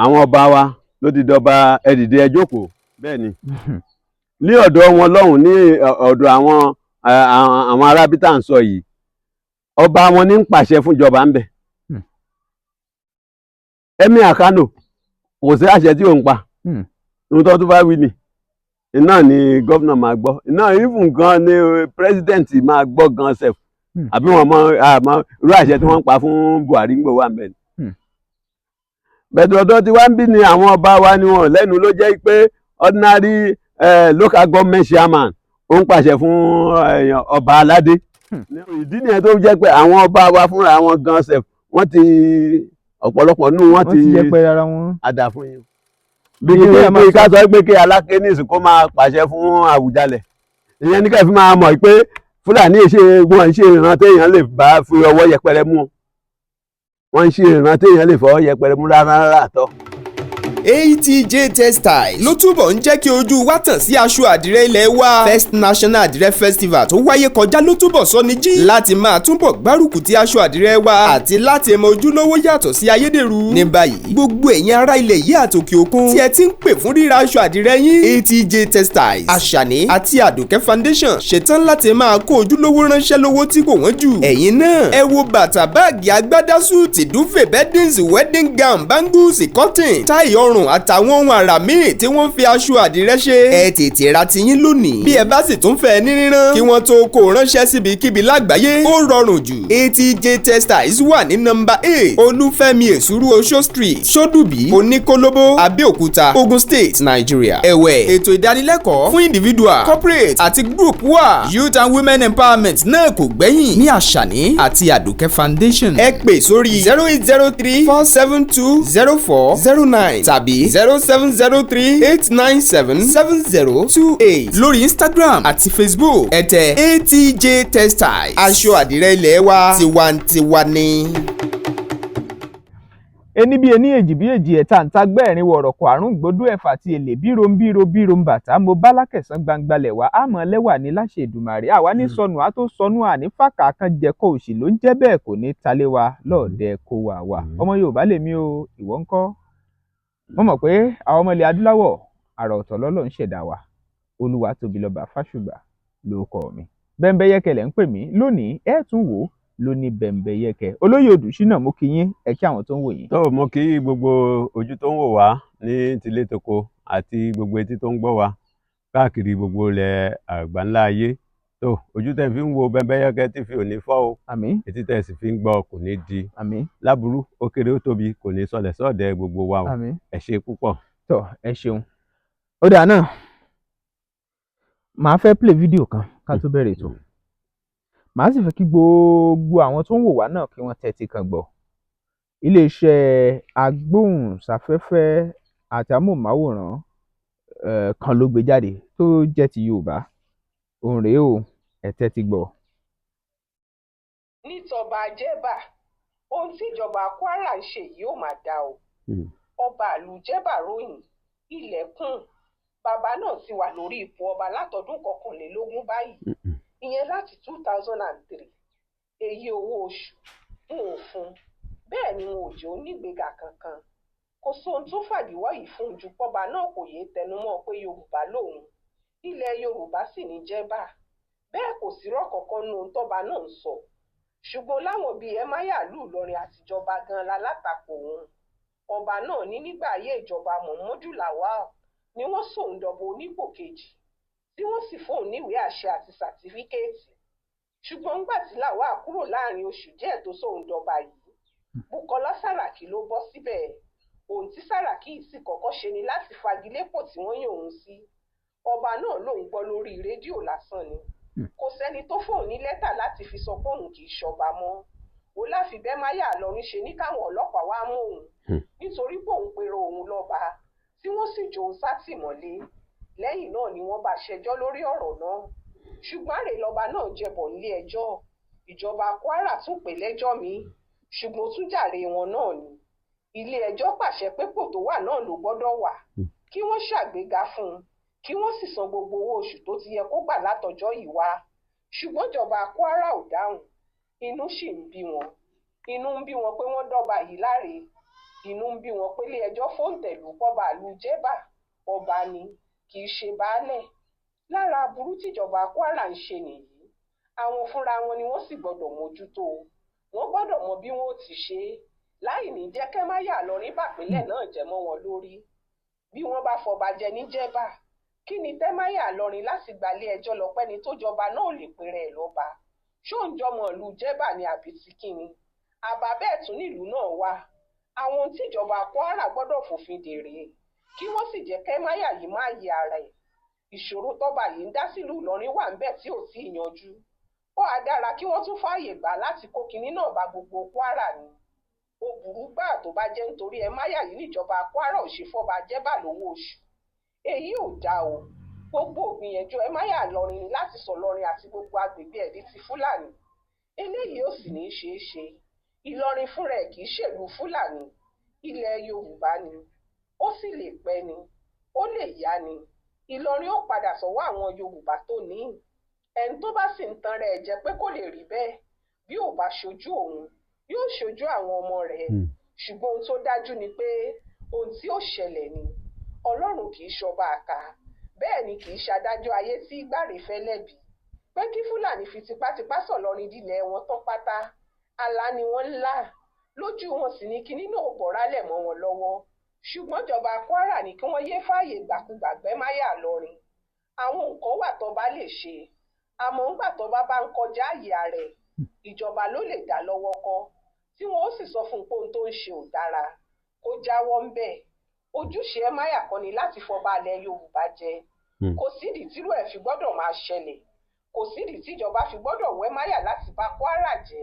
àwọn ọba wa ló ti dọba ẹ dìde ẹ jókòó bẹ́ẹ̀ ni ní ọ̀dọ̀ wọn lọ́hùn ní ọ̀dọ̀ àwọn arábí tá à ń sọ yìí ọba wọn ní ń pàṣẹ fún ìjọba ń bẹ̀. Emir Kano kò sí àṣẹ tí ò ń pa ohun tó bá wí ni iná ni gómìnà máa gbọ́ iná even gan ni president máa gbọ́ gan sef àbí wọn mọ irú àṣẹ tí wọ́n ń pa fún Buhari ń gbò wà ń bẹ̀ ni. Bẹ̀tẹ̀ ọ̀dọ̀ tí wá ń bí ni àwọn ọba wa ni wọn lẹ́nu ló jẹ́ pé ordinary local government chairman ó ń pàṣẹ fún ọba aládé. Ìdí nìyẹn tó jẹ́ pé àwọn ọba wa fúnra wọn gan sef wọ́n ti ọ̀pọ̀lọpọ̀ nínú wọn ti yẹpẹrẹ ara wọn. àdà fún yín. Bí ká sọ pé kí Aláké ní ìsìnkú máa pàṣẹ fún Àwùjalẹ̀ ìyẹn ní kẹfì máa mọ̀ pé Fúlàní wọn ṣe ìran téèyàn lè bá fi ọwọ́ yẹpẹrẹ mú wọn ń ṣe ìran téèyàn lè fọwọ́ yẹpẹrẹ mú rárá àtọ́. Eyi Ti Textiles ló túbọ̀ ń jẹ́ kí ojú wa tàn sí aṣọ àdìrẹ ilẹ̀ wa. First National Àdìrẹ Festival tó wáyé kọjá ló túbọ̀ sọ ní jí láti máa túbọ̀ gbárùkù ti aṣọ àdìrẹ wa àti láti mọ ojúlówó yàtọ̀ sí ayédèrú. Ní báyìí gbogbo ẹ̀yin ará ilẹ̀ yìí àtòkè òkun tí ẹ ti ń pè fún ríra aṣọ àdìrẹ yín Eyi Ti Textiles Àṣàní àti Àdùkẹ́ Foundation ṣetán láti máa kó ojúlówó ránṣẹ́ lówó tí kò wọ́n jù. Ẹ̀yin náà ẹ wo bàtà báàgì agbádá súùtì dúfè beddings wedding gown bangles cotton táì ọrùn àtàwọn ohun àrà míì tí wọ́n fi aṣọ àdìrẹ ṣe. Ẹ tètè ra tiyín lónìí. Bí ẹ bá sì tún fẹ́ ní rírán kí wọ́n tó kó ránṣẹ́ síbikíbi lágbàáyé ó rọrùn jù. Eyi Ti Textiles wà ní nọ́mbà 8 Olúfẹ́mi Èsúrú Oṣó Street Ṣódùbí Oníkólóbó Abẹ́òkúta Ogun State Nigeria. Ẹ̀wẹ̀ ètò ìdánilẹ́kọ̀ọ́ fún individual corporate àti group wà. Youth and Women Empowerment náà kò gbẹ́yìn ní Àṣàní àti Àdùkẹ́ Foundation. Ẹ pè sórí 0803 472 0409 tàbí 0703-897-7028 lórí Instagram àti Facebook ẹ tẹ Eyi Ti Textiles aṣọ àdìrẹ ilẹ̀ wa tiwantiwa ni. Ení bí ení èjì bí èjì ẹ̀ta ń ta gbẹ́ẹ̀rin wọ̀rọ̀kọ̀ àrùn gbódú ẹ̀fà ti èlé bíro ń bàtà mo bá lákẹ̀sán gbangbálẹ̀ wá àmọ́ lẹ́wà ní láṣẹ Èdùmàrè àwa ní sọnù á tó sọnù àní fàkà kan jẹ́kọ̀ òṣì ló ń jẹ́ bẹ́ẹ̀ kò ní talé wa lọ́ọ̀dẹ kó wà wá ọmọ Yorùbá lèmi o ìwọ ńkọ́. Mo mọ̀ pé àwọn ọmọ ilẹ̀ adúláwọ̀ àrà ọ̀tọ̀ lọ́lọ́ ń ṣẹ̀dá wa Olúwatóbilọ́ba Fásùgbà lórúkọ mi. Bẹ́mbẹ́yẹ́kẹ́ lẹ̀ ń pè mí lónìí ẹ̀ tún wò ó lóní Bẹ́mbẹ́yẹ́kẹ́. Olóyè Odùṣínà mo kí yín ẹ kí àwọn tó ń wò yín. Tó mo kí gbogbo ojú tó ń wò wá ní tilé toko àti gbogbo etí tó ń gbọ́ wa káàkiri gbogbo ilẹ̀ àgbáńlá ayé. Tó ojú tẹ́ fi ń wo Bẹ́mbẹ́yẹ́kẹ́ tí fi ò ní fọ́ o. Àmín. Etí tẹ́ sì fi ń gbọ́ kò ní di. Àmín. Láburú ó kéré ó tóbi kò ní sọlẹ̀ sọ́ọ̀dẹ̀ gbogbo wa o. Àmín. Ẹ ṣé púpọ̀. Tó ẹ ṣeun. Ó dà náà màá fẹ́ play fídíò kan ká tó bẹ̀rẹ̀ ètò. Màá sì fẹ́ kí gbogbo àwọn tó ń wò wá náà kí wọ́n tẹ́tí kan gbọ́. Iléeṣẹ́ agbóhùnsáfẹ́fẹ́ àti amóhùnmáwòrán kan ló gbé jáde tó jẹ́ ti Yorùbá. Òun rèé o, ẹ tẹ́tí gbọ́. Nítọba Jẹ́bà, ohun tí ìjọba Kwara ń ṣe yìí ò máa dá o. Ọba ìlú Jẹ́bà ròyìn ilẹ̀kùn bàbá náà ti wà lórí ipò ọba látọdún 21 báyìí. Ìyẹn láti 2003. Èyí owó oṣù n ò fún. Bẹ́ẹ̀ ni wọn ò jẹ́ onígbéga kankan. Kò sóhun tó fàdíwọ́ yìí fún ju pọ́ba náà kò yéé tẹnumọ́ pé Yorùbá lòun. Ilẹ̀ Yorùbá sì ní Jẹ́bà. Bẹ́ẹ̀ kò sí rọ́ kankan nínú ohun tọ́ba náà ń sọ. Ṣùgbọ́n láwọn bíi Emir Ìlọrin àtijọba gan lálátakò òun. Ọba náà ní nígbà ayé ìjọba Muhammadu Lawal ni wọ́n sóun dọba onípò kejì tí wọ́n sì fóun níwèé àṣẹ àti sàtífíkẹ́ẹ̀tì. Ṣùgbọ́n nígbà tí Lawal kúrò láàrin oṣù díẹ̀ tó sóun dọba yìí, Bùkọ́lá Sàràkí ló bọ́ síbẹ̀. Ohun tí Sàràkí yìí sì kọ́kọ́ ṣe ni láti fagilépò tí wọ́n yàn òun sí. Ọba náà lòun gbọ́ lórí rédíò lásán ni. Kò sẹ́ni tó fóun ní lẹ́tà láti fi sọ pé òun kì í ṣọba mọ́. Ó láfi bẹ́máyà Ìlọrin ṣe ní káwọn ọlọ́pàá wá mú òun nítorí pé òun pèrò òun lọ́ba tí wọ́n sì jó sátìmọ́lé. Lẹ́yìn náà ni wọ́n bá ṣẹjọ́ lórí ọ̀rọ̀ náà. Ṣùgbọ́n àrè lọ́ba náà jẹ̀bọ̀ nílé ẹjọ́. Ìjọba Kwara tún pè lẹ́jọ́ mi ṣùgbọ́n ó tún jàre wọn náà ni. Ilé ẹjọ́ pàṣẹ pé pò tó wà náà ló gbọ́dọ̀ wà kí wọ́n ṣàgbéga fún un kí wọ́n sì san gbogbo owó oṣù tó ti yẹ kó gbà látọjọ́ yìí wá. Ṣùgbọ́n ìjọba Kwara ò dáhùn. Inú sì ń bí wọn. Inú ń bí wọn pé wọ́n dọ́ba yìí láre. inú ń bí wọn pé ilé ẹjọ́ fòǹtẹ̀lù pọ́ba ìlú jẹ́bà ọba ni kì í ṣe baálẹ̀. Lára aburú tíjọba Kwara ń ṣe nìyí, àwọn fúnra wọn ni wọ́n sì gbọ́dọ̀ mójútó. Wọ́n gbọ́dọ̀ mọ bí wọ́n ó ti ṣe é láì ní jẹ́ kẹ́ má yà lọ́rin bàpínlẹ̀ náà jẹ́ mọ́ wọn lórí. Bí wọ́n bá fọba jẹ ní jẹ́bà, kí ni tẹ́máyà lọ́rin láti gbalé ẹjọ́ lọ pẹ́ni tó jọba náà lè pèrè ẹ̀ lọ́ba? Ṣó ń jọmọ ìlú jẹ́bà ni àbí ti kíni? Àbá bẹ́ẹ̀ tún nílùú náà wà. Àwọn ohun tíjọba Kwara gbọ́dọ̀ fòfin dè rèé, kí wọ́n sì jẹ́ kẹ́máyà yìí má yẹ ara ẹ̀. Ìṣòro tọ́ba yìí ń dá sílùú Ìlọrin wà ńbẹ̀ tí ò tí ì yanjú. Ó á dára kí wọ́n tún fààyè gbà láti kó kinní náà bá gbogbo Kwara ni. Ó burú gbáà tó bá jẹ́ nítorí ẹmáyà yìí níjọba Kwara ò ṣe fọ́ba jẹ́bà lówó oṣù. Èyí ò dáa o. Gbogbo ògbìyànjú ẹmáyà lọrin ni láti sọ lọrin àti gbogbo agbègbè ẹ̀ di ti Fúlàní. Eléyìí ò sì ní í ṣeé ṣe. Ìlọrin fúnra ẹ̀ kì í ṣèlú Fúlàní, ilẹ̀ Yorùbá ni. Ó sì lè pẹ́ ni, ó lè yá ni. Ìlọrin ó padà sọ́wọ́ àwọn Yorùbá tó ní. Ẹni tó bá sì ń tan rẹ̀ jẹ́ pé kò lè rí bẹ́ẹ̀, bí ò bá ṣojú òun, yóò ṣojú àwọn ọmọ rẹ̀. Ṣùgbọ́n ohun tó dájú ni pé ohun tí ó ṣẹlẹ̀ ni. Ọlọ́run kì í ṣọba àká, bẹ́ẹ̀ ni kì í ṣadájọ́ ayé tí gbàrè fẹ́ lẹ́bi. Pé kí Fúlàní fi tipátipá sọ̀lọrin dílẹ̀ wọn tán pátá, àlá ni wọ́n ń lá. Lójú wọn sì ni kinní náà bọ̀rálẹ̀ mọ́ wọn lọ́wọ́. Ṣùgbọ́n ìjọba Kwara ní kí wọ́n yé fààyè gbàkúgbàgbẹ́ máyà lọrin. Àwọn nǹkan wà tọ́ba lè ṣe, àmọ́ ńgbà tọ́ba bá ń kọjá àyè ààrẹ, ìjọba ló lè dá lọ́wọ́ kọ́, tí wọ́n ó sì sọ fún un pé ohun tó ń ṣe ò dára, kó jáwọ́ ń bẹ̀. Ojúṣe ẹmáyà kan ni láti fọba ilẹ̀ Yorùbá jẹ. Kò sídìí tírú ẹ̀ fi gbọ́dọ̀ máa ṣẹlẹ̀. Kò sídìí tíjọba fi gbọ́dọ̀ wẹ́ máyà láti bá Kwara jẹ.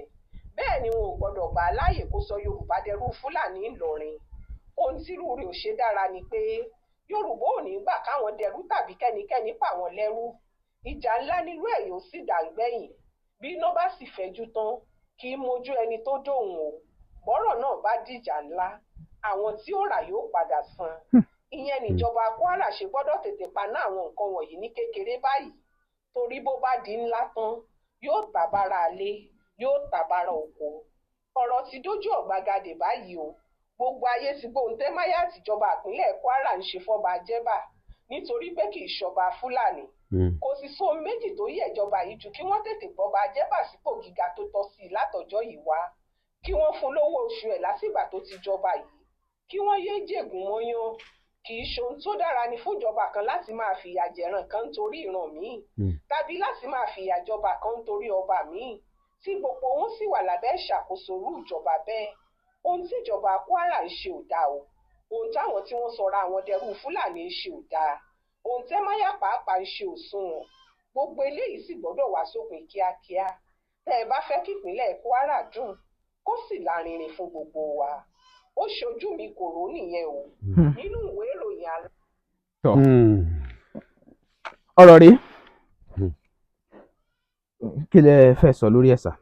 Bẹ́ẹ̀ ni wọn ò gbọ́dọ̀ gbà á láàyè kó sọ Yorùbá dẹrú Fúlàní ńlọrin. Ohun tírú rẹ̀ ò ṣe dára ni pé Yorùbá ò ní gbà káwọn dẹrú tàbí kẹ́nikẹ́ni pa wọn lẹ́rú. Ìjà ńlá nírú ẹ̀ yóò sì dà gbẹ̀yìn. Bí iná bá sì fẹ́jú tán, kì í mojú ẹni tó dóhùn o. Bọ́rọ̀ náà bá dìjà ńlá, àwọn tí ó rà yóò padà san. Ìyẹn níjọba Kwara ṣe gbọ́dọ̀ tètè paná àwọn nǹkan wọ̀nyí ní kékeré báyìí. Torí bó bá di ńlá tán, yóò tàbára alé, yóò tàbára oko. Ọ̀rọ̀ ti dójú ọ̀gbagadè báyìí o. Gbogbo ayé ti gbóhùn tẹ́máyà àtijọba ìpínlẹ̀ Kwara ń ṣe fọ́ba jẹ́bà nítorí pé kì í ṣọba Fúlàní. Kò sì sóhun méjì tó yẹ ìjọba yìí ju kí wọ́n tètè gbọ́ba jẹ́bà sípò gíga tó tọ́ sí i látọjọ́ yìí wá. Kí wọ́n fún lówó oṣù ẹ̀ lásìgbà tó ti jọba yìí. Kí wọ́n yéé jègún mọ́yán. Kì í ṣe ohun tó dára ni fúnjọba kan láti máa fìyà jẹran kan nítorí ìran míì, tàbí láti máa fìyà jọba kan nítorí ọba míì, tí gbogbo wọn sì wà lábẹ́ ìṣàkóso irú ìjọba bẹ́ẹ̀. Ohun tí ìjọba Kwara ń ṣe ò dáa o. Ohun táwọn tí wọ́n sọra àwọn dẹrú Fúlàní ń ṣe ò dáa. Ohun tẹ́máyà pàápàá ń ṣe ò sunwọ̀n. Gbogbo eléyìí sì gbọ́dọ̀ wá sópin kíákíá. Tẹ́ ẹ bá fẹ́ kí ìpínlẹ̀ Kwara dùn, kó sì lárinrin fún gbogbo wa. Ó ṣojú mi kò rò nìyẹn o. Nínú ìwé ìròyìn alẹ́. Ọ̀rọ̀ rí kí lẹ fẹ́ sọ lórí ẹ̀ sà?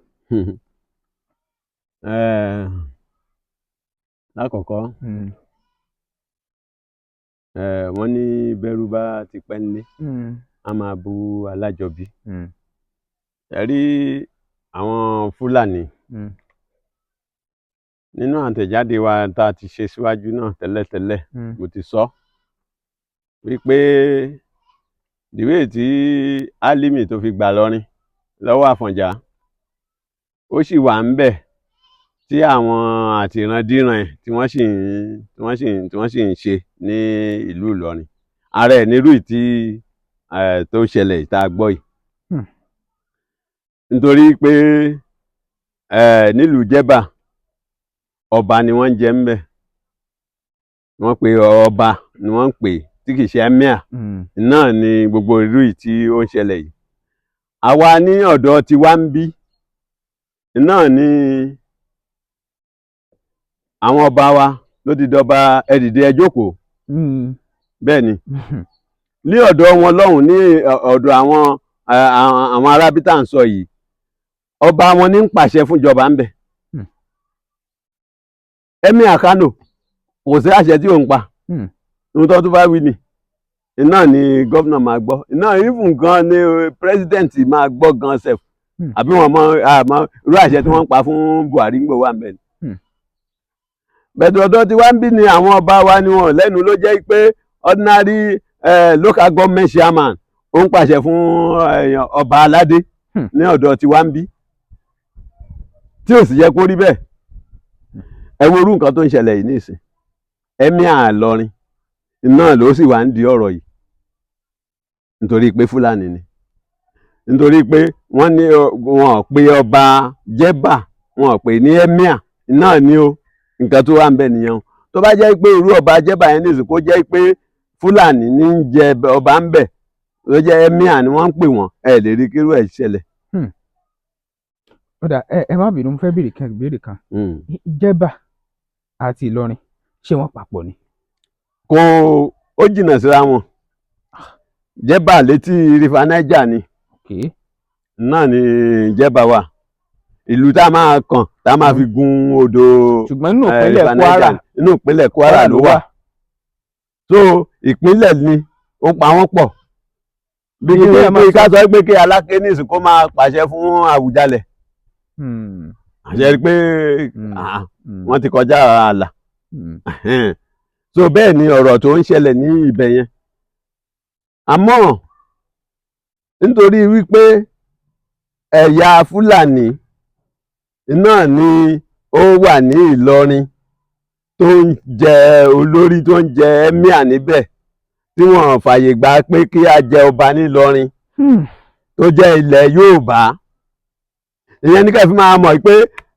Lákọ̀ọ́kọ́ wọ́n ní bẹ́rù bá ti pẹ́ nílé a máa bu alájọbí. Ẹ rí àwọn Fúlàní nínú àtẹ̀jáde wa tá a ti ṣe síwájú náà tẹ́lẹ̀tẹ́lẹ̀ mo ti sọ wípé ìwé tí Álímì tó fi gbà lọ́rin lọ́wọ́ Àfọ̀njá ó sì wà ń bẹ̀ tí àwọn àtìrandíran ẹ̀ tí wọ́n sì ń ṣe ní ìlú Ìlọrin. Ara ẹ̀ nírú tí tó ṣẹlẹ̀ tá a gbọ́ yìí. Nítorí pé nílùú Jẹ́bà ọba ni wọ́n ń jẹ ńbẹ̀. Wọ́n pe ọba ni wọ́n ń pè tí kìí ṣe Emir. Náà ni gbogbo irú tí ó ń ṣẹlẹ̀ yìí. Àwa ní ọ̀dọ̀ tí wá ń bí náà ni àwọn ọba wa ló ti dọba ẹ dìde ẹ jókòó. Bẹ́ẹ̀ ni ní ọ̀dọ̀ wọn lọ́hùn ní ọ̀dọ̀ àwọn arábí tá à ń sọ yìí ọba wọn ní ń pàṣẹ fúnjọba ńbẹ̀. Emir Kano kò sí àṣẹ tí ò ń pa. Ohun tó bá wí ni iná ni gómìnà máa gbọ́, iná even gan ni president máa gbọ́ gan sef. Àbí wọn mọ irú àṣẹ tí wọ́n ń pa fún Buhari ń gbò wà ńbẹ̀ ni. bẹ̀tẹ̀ ọ̀dọ̀ tí wá ń bí ni àwọn ọba wa ni wọn lẹ́nu ló jẹ́ pé ordinary local government chairman ó ń pàṣẹ fún ọba aládé ní ọ̀dọ̀ tí wá ń bí tí ò sì yẹ kó rí bẹ́ẹ̀. Ẹ wo irú nǹkan tó ń ṣẹlẹ̀ yìí nísìn Emir Ìlọrin náà ló sì wá ń di ọ̀rọ̀ yìí nítorí pé Fúlàní ni, nítorí pé wọ́n ní wọn pe ọba Jẹ́bà wọn pè ní Emir náà ni o, nǹkan tó wà ń bẹ nìyẹn o. Tó bá jẹ́ pé irú ọba Jẹ́bà yẹn nìsín kó jẹ́ pé Fúlàní ní ń jẹ ọba ń bẹ ló jẹ́ Emir ni wọ́n ń pè wọ́n, ẹ lè rí kírú ẹ̀ ṣẹlẹ̀. Ó dà, ẹ má bínú, mo fẹ́ béèrè kan. Jẹ́bà àti Ìlọrin ṣé wọ́n papọ̀ ni? Ó jìnnà síra wọn. Jẹ́bà létí river Niger ni náà ni Jẹ́bà wà, ìlú tá a máa kàn tá a máa fi gun odò river Niger, inú ìpínlẹ̀ Kwara ló wà. So ìpínlẹ̀ ni ó pa wọ́n pọ̀. Bí ká sọ pé kí Aláké nísìn kó máa pàṣẹ fún Àwùjalẹ̀, àṣẹ rí pé wọ́n ti kọjá ààlà. So bẹ́ẹ̀ ni ọ̀rọ̀ tó ń ṣẹlẹ̀ ní ibẹ̀ yẹn. Àmọ́ nítorí wípé ẹ̀yà Fúlàní náà ni ó wà ní Ìlọrin tó ń jẹ olórí, tó ń jẹ Emir níbẹ̀, tí wọ́n fàyè gbà pé kí a jẹ ọba nílọrin tó jẹ́ ilẹ̀ Yorùbá. Ìyẹn ní ká fi máa mọ̀ pé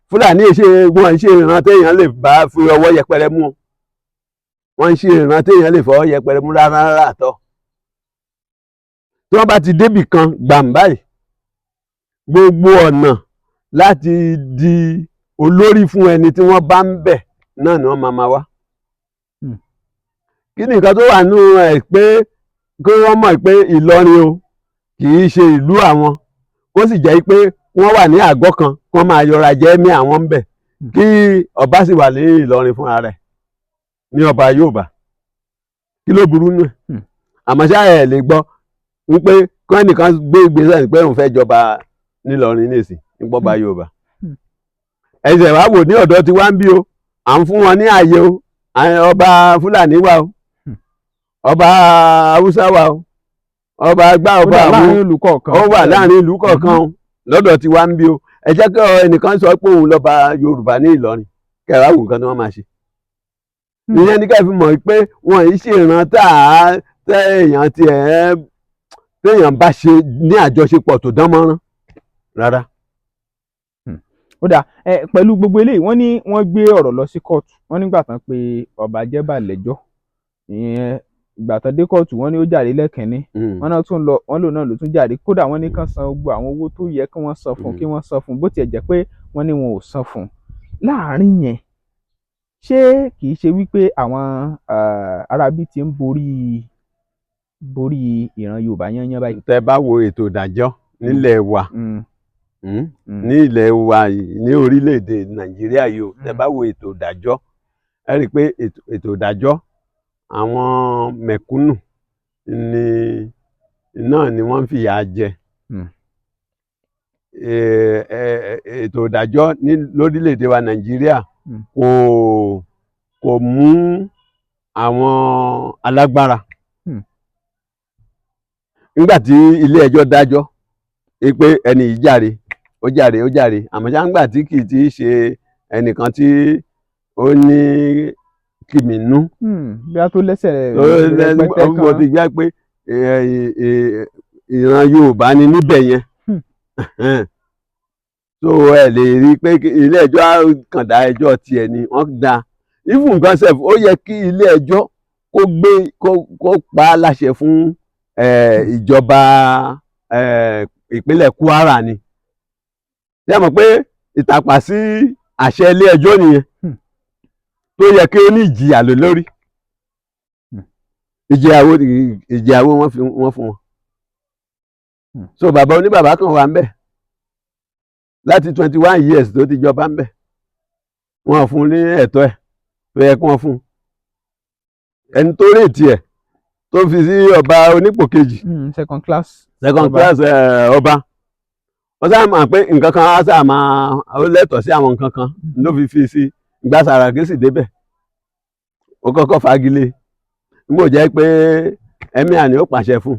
Fúlàní wọ́n ń ṣe ìran téèyàn lè bá fi ọwọ́ yẹpẹrẹ mú, wọ́n ń ṣe ìran téèyàn lè fọwọ́ yẹpẹrẹ mú rárá àtọ́. Tí wọ́n bá ti débì kan gbàm báyìí, gbogbo ọ̀nà láti di olórí fún ẹni tí wọ́n bá ń bẹ̀ náà ni wọ́n máa wá. Kí ni nǹkan tó wà nínú ẹ̀ pé kí wọ́n mọ̀ pé Ìlọrin o kì í ṣe ìlú àwọn, ó sì jẹ́ pé wọ́n wà ní àgọ́ kan kí wọ́n máa yọra jẹ Emir àwọn ń bẹ̀, kí ọba sì wà ní Ìlọrin fúnra rẹ̀ ní ọba Yorùbá. Kí ló burú nù ẹ̀? Àmọ́ ṣá ẹ̀ lè gbọ́ wípé kí ẹnìkan gbé ìgbésẹ̀ pé òun fẹ́ jọba nílọrin nísìn nípa ọba Yorùbá. Ẹsẹ̀ wá wò ní ọ̀dọ̀ tí wá ń bí o, à ń fún wọn ní ààyè o, ọba Fúlàní wà o, ọba Haúsá wà o, ọba gbá ọba àwọn ó wà láàrin ìlú kọ̀ọ̀kan o lọ́dọ̀ tí wá ń bí o. Ẹ jẹ́ kí ẹnìkan sọ pé òun lọ́ba Yorùbá ní Ìlọrin, kẹwàá wò nǹkan tí wọ́n máa ṣe. Ìyẹn ní ká fi mọ̀ pé wọn yìí ṣe ìran téèyàn bá ṣe ní àjọṣepọ̀ tó dán mọ́rán rárá. Ó dà, pẹ̀lú gbogbo eléyìí wọ́n ní wọ́n gbé ọ̀rọ̀ lọ sí kóòtù, wọ́n nígbà tán pé ọba Jẹ́bà lẹ́jọ́, ìyẹn ìgbà tán dé kóòtù wọ́n ní ó jàre lẹ́kẹ̀ẹ́ní, wọ́n náà tún lọ, wọ́n lò náà ló tún jàre, kódà wọ́n ní kán san gbogbo àwọn owó tó yẹ kí wọ́n san fún kí wọ́n san fún, bó tiẹ̀ jẹ́ pé wọ́n ní wọn ò san fún. Láàárín yẹn ṣé kìí ṣe wípé àwọn arábí ti ń borí ìran Yorùbá yányán báyìí? Tẹ́ bá wo ètò ìdájọ́ nílẹ̀ wa, ní ilẹ̀ wa ní orílẹ̀-èdè Nàìjíríà yìí o, tẹ́ bá wo ètò ìdájọ́ ẹ rí i pé ètò ìdájọ́ àwọn mẹ̀kúnnù náà ni wọ́n ń fìyà jẹ. Ètò ìdájọ́ lórílẹ̀-èdè wa Nàìjíríà kò mú àwọn alágbára. Nígbà tí ilé ẹjọ́ dájọ́ pé ẹni yìí jàre, ó jàre, àmọ́ ṣá nígbà tí kì í ti ṣe ẹnìkan tí ó ní kìmínú, bí a tó lẹ́sẹ̀ rẹpẹtẹ kan, ó ti gbà pé ìran Yorùbá ni níbẹ̀ yẹn. So ẹ lè rí i pé ilé ẹjọ́ kàn dá ẹjọ́ tiẹ̀ ni wọ́n dá. Even nǹkan sef ó yẹ kí ilé ẹjọ́ kó pa á láṣẹ fún ìjọba ìpínlẹ̀ Kwara ni. Ṣé ẹ mọ̀ pé ìtàpá sí àṣẹ ilé ẹjọ́ nìyẹn tó yẹ kí ó ní ìjìyà lórí. Ìjìyàwó wọ́n fún wọn. So bàbá oníbàbá kan wà ń bẹ̀ láti 21 years tó ti jọba ń bẹ̀, wọ́n fún ní ẹ̀tọ́ ẹ̀ tó yẹ kí wọ́n fún. Ẹni tó rètí ẹ̀ tó fi sí ọba onípò kejì, second class ọba, wọ́n sáà máa pé nǹkan kan á sáà máa lẹ́tọ̀ọ́ sí àwọn nǹkan kan ló fi sí ìgbà Sàràkí sì débẹ̀ ó kọ́kọ́ fagilé mo jẹ́ pé Emir ni ó pàṣẹ fún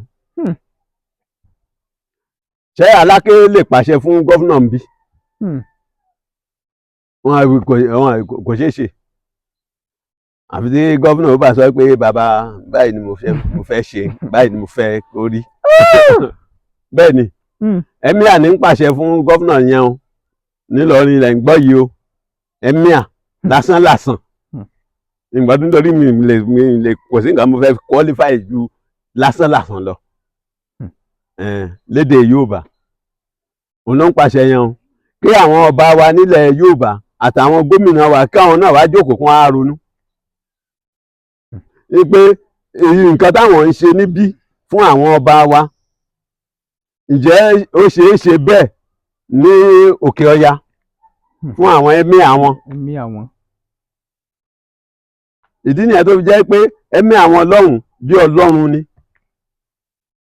ṣé Aláké lè pàṣẹ fún gómìnà ń bí wọn kò ṣeé ṣe àfi tí gómìnà ó bá sọ pé bàbá báyìí ni mo fẹ́ ṣe báyìí ni mo fẹ́ kó rí bẹ́ẹ̀ ni Emir ní ń pàṣẹ fún gómìnà yẹn o nílọrin ilẹ̀ ń gbọ́ yìí o Emir lásán ìgbà tó ń torí mi lè kò sí nǹkan mo fẹ́ qualify ju lásán lọ lédè Yorùbá òun ló ń pàṣẹ yẹn o kí àwọn ọba wa nílẹ̀ Yorùbá àtàwọn gómìnà wa káwọn náà wá jókòó kún á ronú pé nǹkan táwọn ń ṣe níbí fún àwọn ọba wa ǹjẹ́ ó ṣeé ṣe bẹ́ẹ̀ ní òkè ọya fún àwọn Emir àwọn ìdí nìyẹn tó fi jẹ́ pé Emir àwọn lọ́hùn bí Ọlọ́run ni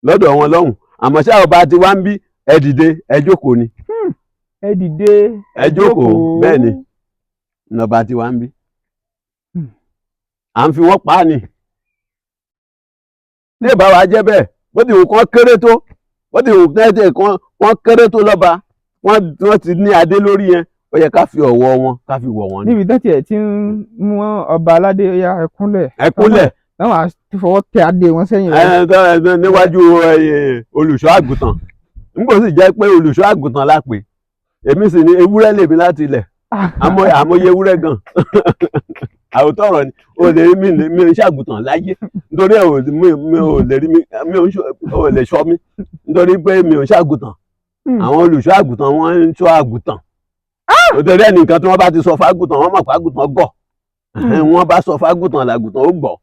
lọ́dọ̀ wọn lọ́hùn àmọ́ ṣá ọba ti wá ń bí ẹ dìde ẹ jókòó ni ẹ dìde ẹ jókòó bẹ́ẹ̀ ni ọba ti wá ń bí à ń fi wọ́n pa á ni ní ìbáwá jẹ́ bẹ́ẹ̀ bó ti wù kán kéré tó bó ti wù kán kéré tó lọ́ba wọ́n ti ní adé lórí yẹn ó yẹ ká fi ọ̀wọ̀ wọn ká fi wọ̀ wọ́n ni. níbi tẹ́tí ẹ̀ tí ń mú ọba aládé ya ẹkúnlẹ̀ táwọn àti fọwọ́ tẹ adé wọn sẹ́yìn rẹ̀. níwájú olùṣọ́ àgùntàn nígbà sì jẹ́ pé olùṣọ́ àgùntàn la pè èmi sì ní ewúrẹ́ lèmi láti ilẹ̀ àmọye ewúrẹ́ gan àwòtọ́ ọ̀rọ̀ ni o lè rí mi ò ń ṣàgùntàn láyé nítorí mi ò lè rí mi ò lè ṣọ́ mi nítorí pé mi ò ń ṣàgùntàn àwọn olùṣọ́ àgùntàn wọ́n ń ṣọ́ àgùntàn nítorí ẹnìkan tí wọ́n bá ti sọ fágùntàn wọ́n mọ̀ fágùntàn gọ̀ wọ́n bá sọ fágùntàn làgùntàn ó gbọ́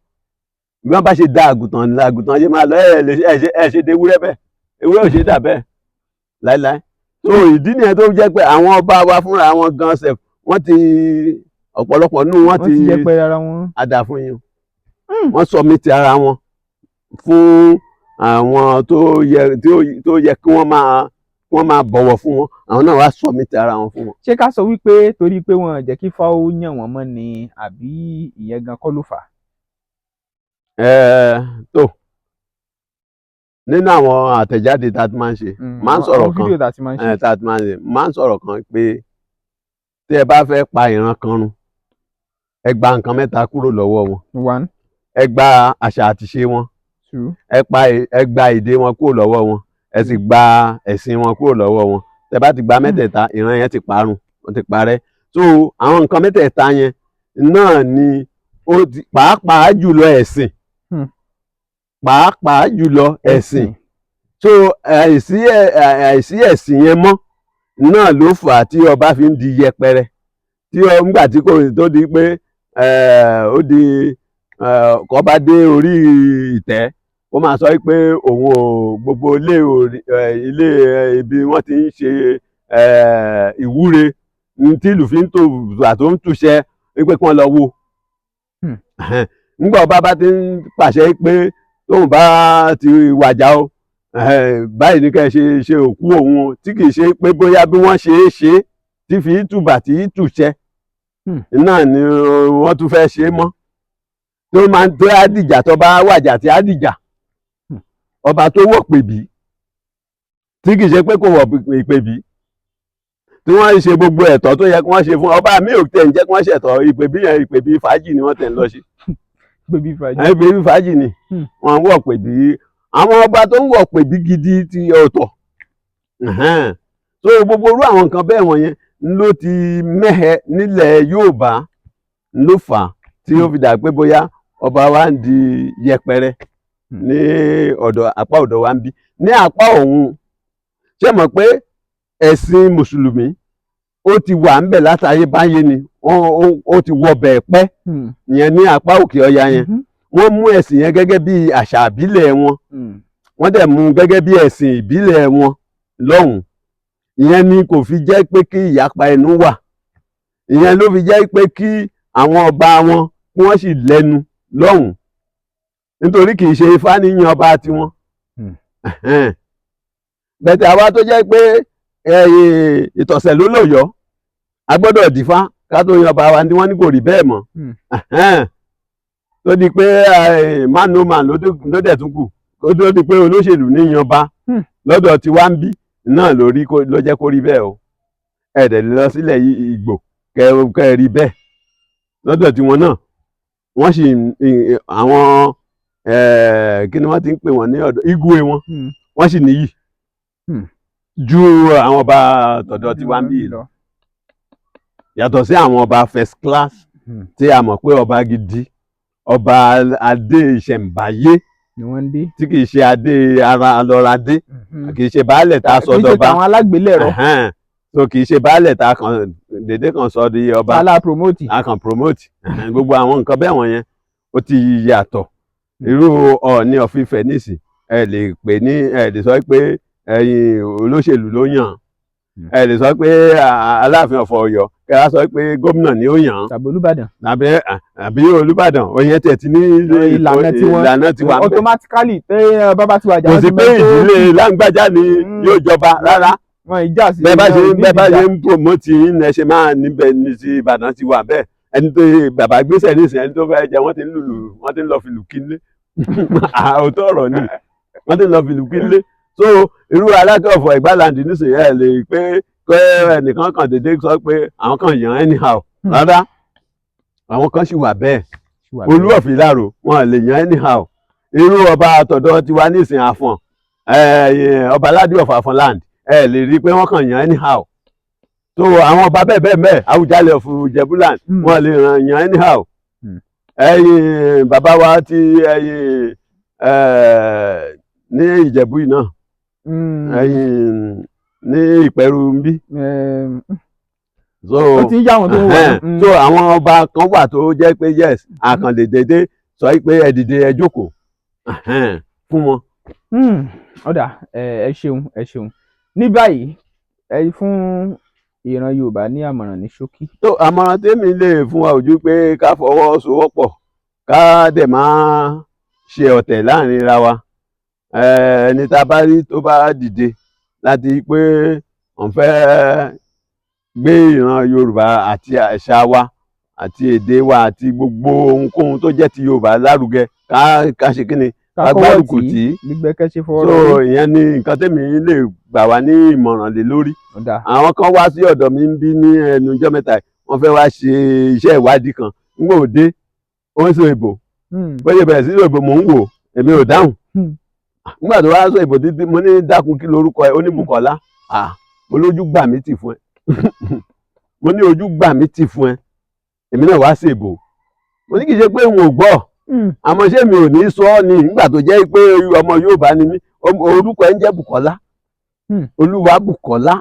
bí wọ́n bá ṣe da àgùntàn làgùntàn ṣe máa lọ ẹ ṣe de ewúrẹ́ bẹ́ẹ̀ ewúrẹ́ ò ṣe dà bẹ́ẹ̀ láíláí so ìdí nìyẹn tó jẹ́ pé àwọn ọba wa fúnra wọn gan sef wọ́n ti ọ̀pọ̀lọpọ̀ nínú wọn ti yẹpẹrẹ ara wọn àdá fún yín wọ́n sọ mí ti ara wọn fún àwọn tó yẹ kí wọ́n máa bọ̀wọ̀ fún wọn àwọn náà wá sọ mí ti ara wọn fún wọn. ṣé ká sọ wípé torí pé wọn jẹ́ kí fáwọ́ yàn wọ́n mọ́ ni àbí ìyẹn gan kọ́ ló fà á. tó nínú àwọn àtẹ̀jáde tá a ti máa ń ṣe máa ń sọ̀rọ̀ kan tá a ti máa ń ṣe máa ń sọ̀rọ̀ kan pé tí ẹ bá fẹ́ pa ìran kan run ẹ gba nǹkan mẹ́ta kúrò lọ́wọ́ wọn. 1. ẹ gba àṣà àtiṣe wọn. 2. ẹ gba èdè wọn kúrò lọ́wọ́ wọn ẹ sì gba ẹ̀sìn wọn kúrò lọ́wọ́ wọn tẹ bá ti gba mẹ́tẹ̀ẹ̀ta ìran yẹn ti parun ó ti parẹ́ so àwọn nǹkan mẹ́tẹ̀ẹ̀ta yẹn náà ni ó ti pàápàá jùlọ ẹ̀sìn pàápàá jùlọ ẹ̀sìn so àìsí ẹ̀sìn yẹn mọ́ náà ló fà á tí ọba fi ń di yẹpẹrẹ tí nígbà tí kò tó di pé ó di kọba dé orí ìtẹ́ ó máa sọ pé òun ò gbogbo ilé ibi wọ́n ti ń ṣe ìwúre tí ìlú fi ń tò àtó ń túṣẹ pé kí wọ́n lọ wò nígbà ọba bá ti ń pàṣẹ pé tóun bá ti wàjà o báyìí ní ká ṣe òkú òun tí kì í ṣe pé bóyá bí wọ́n ṣe é ṣe tí fi túbà tí túṣẹ náà ni wọ́n tún fẹ́ ṣe mọ́ tó máa ń tó àdìjà tó bá wàjà tí àdìjà ọba tó wọ̀ pèbí tí kì í ṣe pé kò wọ̀ ìpèbí tí wọ́n ṣe gbogbo ẹ̀tọ́ tó yẹ kí wọ́n ṣe fún ọba mi ò tẹ̀ ń jẹ́ kí wọ́n ṣẹ̀tọ́ ìpèbí yẹn ìpèbí fàájì ni wọ́n tẹ̀ ń lọ ṣe ìpèbí fàájì ni wọ́n wọ̀ pèbí àwọn ọba tó ń wọ̀ pèbí gidi ti ọ̀tọ̀ so gbogbo irú àwọn nǹkan bẹ́ẹ̀ wọ̀nyẹn ló ti mẹ́hẹ nílẹ̀ Yorùbá ló fà á tí ó fi dà pé bóyá ọba wa ń di yẹpẹrẹ ní apá ọ̀dọ̀ wa ń bí ní apá òun ṣé mọ̀ pé ẹ̀sìn mùsùlùmí ó ti wà ń bẹ̀ látayé báyé ni ó ti wọ bẹ̀ pẹ́ ìyẹn ní apá òkè ọya yẹn wọ́n mú ẹ̀sìn yẹn gẹ́gẹ́ bí àṣà ìbílẹ̀ wọn wọ́n dẹ̀ mú gẹ́gẹ́ bí ẹ̀sìn ìbílẹ̀ wọn lọ́hùn ìyẹn ni kò fi jẹ́ pé kí ìyapa ẹnu wà ìyẹn ló fi jẹ́ pé kí àwọn ọba wọn kí wọ́n sì lẹ́nu lọ́hùn nítorí kì í ṣe Ifá níyan ọba tiwọn bẹ̀tẹ̀ àwa tó jẹ́ pé ìtọ̀sẹ̀ ló lọ́yọ̀ọ́ a gbọ́dọ̀ dífá ká tó yan ọba wa ni wọ́n ní kò rí bẹ́ẹ̀ mọ́ tó di pé man no man ló dẹ̀ tún kù tó di pé olóṣèlú ní yanba lọ́dọ̀ tí wá ń bí náà ló jẹ́ kó rí bẹ́ẹ̀ o ẹ̀ẹ́dẹ̀ lọ sílẹ̀ Ìgbò kẹ́ rí bẹ́ẹ̀ lọ́dọ̀ tí wọn náà wọ́n sì àwọn kí ni wọ́n ti ń pè wọ́n ní ọ̀dọ̀ igwe wọ́n sì níyì ju àwọn ọba tọ̀dọ̀ tí wá ń bí lọ yàtọ̀ sí àwọn ọba first class tí a mọ̀ pé ọba gidi ọba adé ìṣẹ̀ǹbáyé ni wọ́n dé tí kì í ṣe adé ara lọ́radé kì í ṣe baálẹ̀ tá a sọ dọba kì í ṣe àwọn alágbélẹ̀rọ so kì í ṣe baálẹ̀ tá a kàn dédé kan sọ di ọba ala promote a kàn promote gbogbo àwọn nǹkan bẹ́ẹ̀ wọ̀nyẹn ó ti yàtọ̀ irú Ọọ̀ni of Ifẹ̀ nísì ẹ lè pè ní ẹ lè sọ pé ẹ̀yin olóṣèlú ló yàn ẹ lè sọ pé Aláàfin of Ọ̀yọ́ kẹ wá sọ pé gómìnà ni ó yàn tàbí Olúbàdàn àbí Olúbàdàn òyìn tẹ̀ ti ní ìlànà tiwa automatically tẹ bàbá tiwa jà kò sí pé ìdílé Láńgbájá ni yóò jọba rárá wọn ìjà sí bẹ́ẹ̀ bá ṣe ń promote yín ẹ ṣe máa níbẹ̀ ní ti Ìbàdàn ti wà bẹ́ẹ̀ ẹni tó bàbá gbèsè nísìnyí ẹni tó fẹ́ jẹ wọ́n ti ń lọ fìlù kílé òótọ́ ọ̀rọ̀ ni wọ́n ti ń lọ fìlù kílé so irú Aláké of Ẹ̀gbáland nísìnyí ẹ lè pé ẹnìkan kan dédé sọ pé àwọn kan yàn anyhow rárá àwọn kan sì wà bẹ́ẹ̀ Olú of Ìlaró wọn lè yàn anyhow irú ọba àtọ̀dọ̀ tiwa nísìnyí Àfọ̀n ọba Aládé of Àfọ̀nland ẹ lè rí i pé wọ́n kàn yàn anyhow so àwọn ọba bẹ́ẹ̀ Àwùjalẹ̀ of Ìjẹ̀búland wọ́n lè yàn anyhow ẹ̀yin bàbá wa ti ẹ̀yin ní Ìjẹ̀bú yìí náà ẹ̀yin ní Ìpẹ̀rù ń bí so àwọn ọba kan wà tó jẹ́ pé yes àkànlè dédé sọ pé ẹ dìde ẹ jókòó fún wọn. ọ̀dà ẹ ṣeun ní báyìí ẹ fún ìran Yorùbá ní àmọ̀ràn ní ṣókí. tó àmọ̀ràn tèmi lè fún wa ojú pé ká fọwọ́sowọ́pọ̀ ká dẹ̀ máa ṣe ọ̀tẹ̀ láàrin ra wa ẹni tá a bá rí tó bá dìde láti pé wọ́n fẹ́ gbé ìran Yorùbá àti àṣà wa àti èdè wa àti gbogbo ohunkóhun tó jẹ́ ti Yorùbá lárugẹ ká ṣe kí ni ká gbárùkù tì í so ìyẹn ni nǹkan tèmi lè gbà wá ní ìmọ̀ràn lé lórí. àwọn kan wá sí ọ̀dọ̀ mi ń bí ní ẹnu ọjọ́ mẹ́ta wọ́n fẹ́ wá ṣe iṣẹ́ ìwádìí kan nígbà òde ó ń sọ èbò bóyá bẹ̀rẹ̀ sí ìbò mò ń wò èmi ò dáhùn nígbà tó wá sọ èbò títí mo ní dákun kí lorúkọ ẹ ó ní Bùkọ́lá mo lójú gbà mí tì fún ẹ mo ní ojú gbà mí tì fún ẹ èmi náà wá sí èbò mo ní kì í ṣe pé n ò gbọ́ àmọ́ ṣé mi ò ní sọ ọ́ ni nígbà tó jẹ́ pé ọmọ Yorùbá ni mí orúkọ ẹ ń jẹ́ Bùkọ́lá Olúwa Bùkọ́lá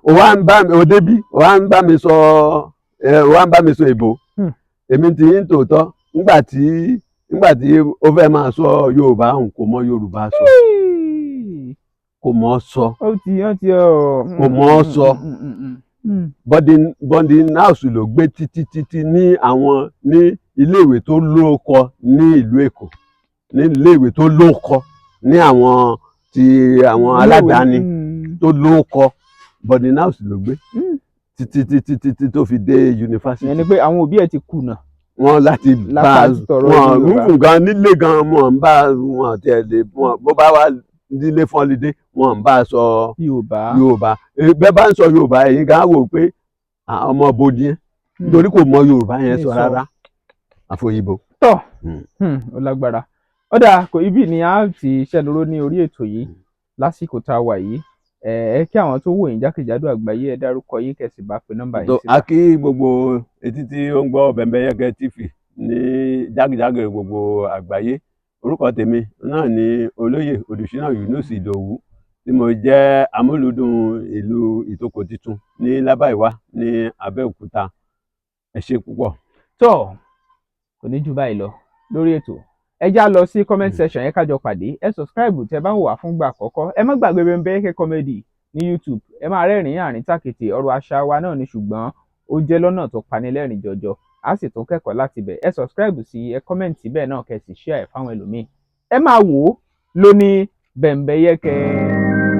ó wá ń bá mi òdebí ó wá ń bá mi sọ èbò èmi ti ń tòótọ́ nígbà tí ó fẹ́ máa sọ Yorùbá òun kò mọ Yorùbá sọ kò mọ̀ sọ kò mọ̀ sọ boarding house ló gbé títí ní iléèwé tó lóko ní ìlú Èkó ní iléèwé tó lóko ní àwọn aládàáni tó lóko boarding house ló gbé títí tó fi dé yunifásitì. ìyẹn ni pé àwọn òbí ẹ ti kùnà. wọn láti bá wọn rúfù gan nílé gan wọn ń bá wọn tẹ̀lé wọn bó bá wà nílé fọ́lídé wọn ń bá sọ Yorùbá bẹ́ẹ̀ bá ń sọ Yorùbá ẹ̀yin gan wò pé ọmọ bòdì yẹn nítorí kò mọ Yorùbá yẹn sọ rárá àfòyìnbó. tọ́ ó lágbára ọ̀dà kò ibi ni a ti ṣẹ́nuró ní orí ètò yìí lásìkò tá a wà yìí ẹ kí àwọn tó wò yín jákèjádò àgbáyé ẹ dárúkọ yín kẹsì bá pe nọ́mbà yín síta. a kí gbogbo etí tí ó ń gbọ́ Bembeyeke TV ní jákèjádò gbogbo àgbáyé orúkọ tèmi náà ni olóyè Odùṣínà Yunus Ìdòwú tí mo jẹ́ amúlùdùn ìlú Ìtòkò Titun ní Lábàìwá ní Abẹ́òkúta ẹ ṣé púpọ̀. tó kò ní jù báyìí lọ lórí ètò ẹ já lọ sí comment section yẹn kájọ pàdé ẹ subscribe tẹ́ bá ń wà fúngbà àkọ́kọ́ ẹ má gbàgbé Bembeyeke comedy ní YouTube ẹ máa rẹ́rìn-ín àrín tàkìtì ọ̀rọ̀ àṣà wa náà ni ṣùgbọ́n ó jẹ́ lọ́nà tó panilẹ́rìn jọjọ a sì tún kẹ́kọ̀ọ́ láti bẹ̀ ẹ subscribe sí ẹ comment síbẹ̀ náà kẹ́ sì share ẹ̀ fáwọn ẹlòmíì ẹ máa wò ó lóní Bembeyeke.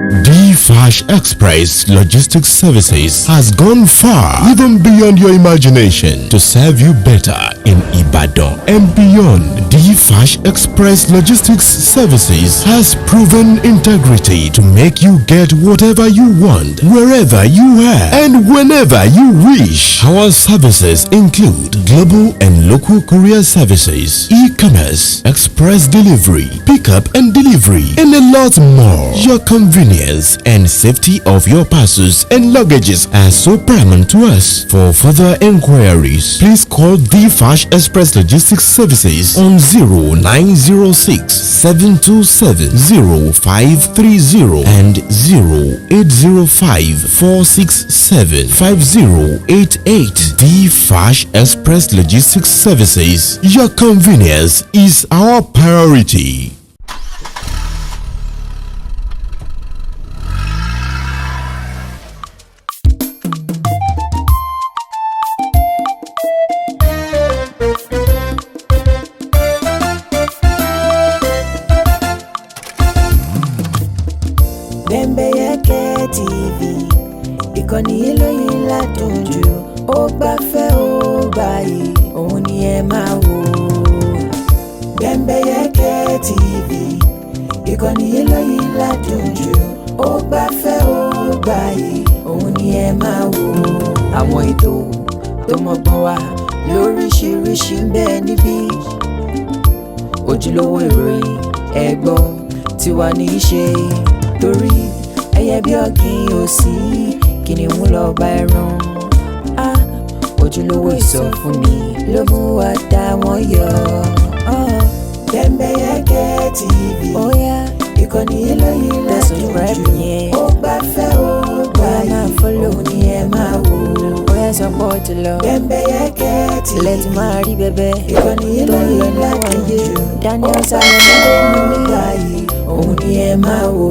D-Fash Express Logistics Services has gone far, even beyond your imagination, to serve you better in Ibadan and beyond. D-Fash Express Logistics Services has proven integrity to make you get whatever you want, wherever you are, and whenever you wish. Our services include global and local courier services, e-commerce, express delivery, pickup and delivery, and a lot more. Your convenience and safety of your parcels and luggages are so paramount to us. For further inquiries, please call D-Fash Express Logistics Services on 0906 727 0530 and 0805 467 5088. D-Fash Express Logistics Services. Your convenience is our priority. BEMBEYEKE TV ìkànnì ìlóyìn ládùn jù ó gbafẹ́ ó gbàyè òun ni ẹ máa wò. BEMBEYEKE TV ìkànnì ìlóyìn ládùn jù ó gbafẹ́ ó gbàyè òun ni ẹ máa wò. àwọn ètò tó mọ́gbọ́n wá lóríṣiríṣi ń bẹ níbí ojúlówó ìròyìn ẹ̀gbọ́n tiwa ní í ṣe torí ẹyẹ bí ọ̀gìn òsì kìnìún lọ́ba ẹran ojúlówó ìsọfúnni ló mú wa dá wọn yọ. BEMBEYEKE TV ìkànnì ìlóyìn ládùn jù ó gbafẹ́ ó gbàyè òun ni ẹ máa wò. Sọpọ̀ ti lọ BEMBEYEKE TV lẹ́tí máa rí bẹ́bẹ́ ìkànnì ìlóyìn ládùn jù Daniel Salomon ló mú mi gbàyè òun ni ẹ máa wò.